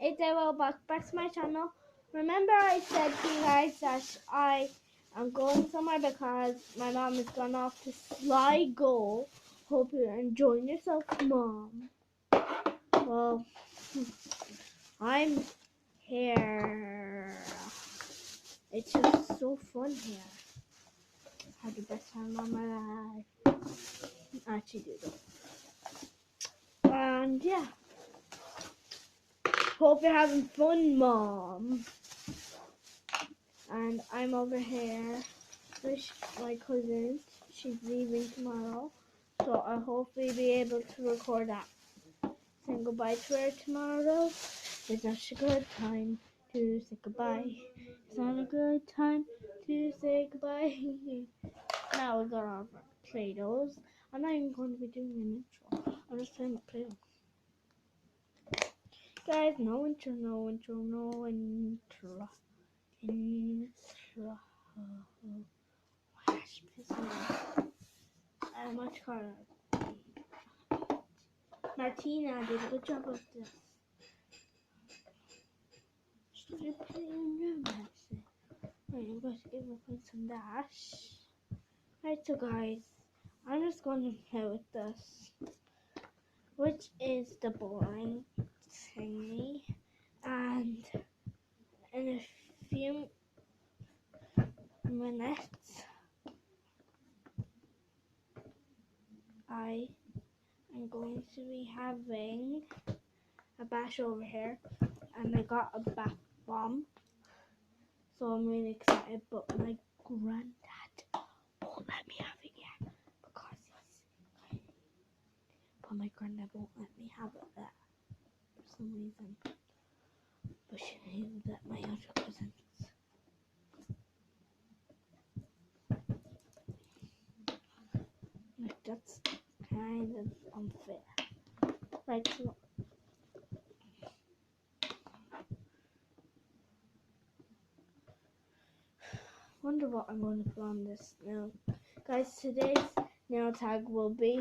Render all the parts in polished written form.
It's a while back to my channel. Remember I said to you guys that I am going somewhere because my mom has gone off to Sligo. Hope you're enjoying yourself, Mom. Well, I'm here. It's just so fun here. I had the best time of my life. I actually do though. And yeah. Hope you're having fun, Mom. And I'm over here with my cousin. She's leaving tomorrow. So I'll hopefully be able to record that. Saying goodbye to her tomorrow. It's not a good time to say goodbye. It's not a good time to say goodbye. Now we got our Play-dohs. I'm not even going to be doing an intro. I'm just playing with Play-doh. Guys, no intro, no intro, no intro. Much harder. Martina did a good job of this. Should I put it in romance? Right, I'm going to give up some dash. Right, so guys, I'm just going to play with this, which is the boring thingy, and in a few minutes, I am going to be having a bash over here, and I got a bath bomb, so I'm really excited, but my granddad won't let me have it yet, because but my granddad won't let me have it there, for some reason, but he would let my other cousins. That's kind of unfair. Right, so wonder what I'm going to put on this nail. Guys, today's nail tag will be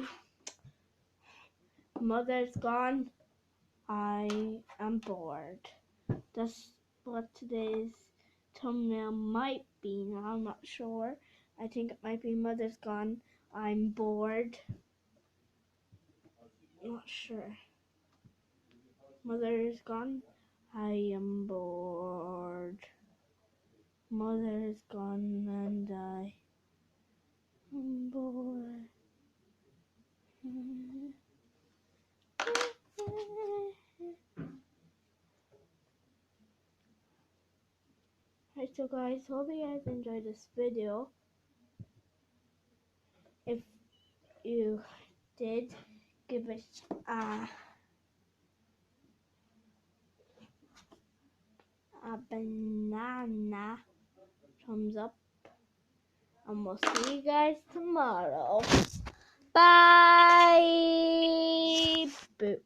Mother's gone, I am bored. That's what today's thumbnail might be. Now I'm not sure. I think it might be Mother's gone, I'm bored. Not sure. Mother is gone, I am bored. Mother is gone and I am bored. Alright, so guys, hope you guys enjoyed this video. If you did, give it a banana thumbs up, and we'll see you guys tomorrow. Bye. Boop.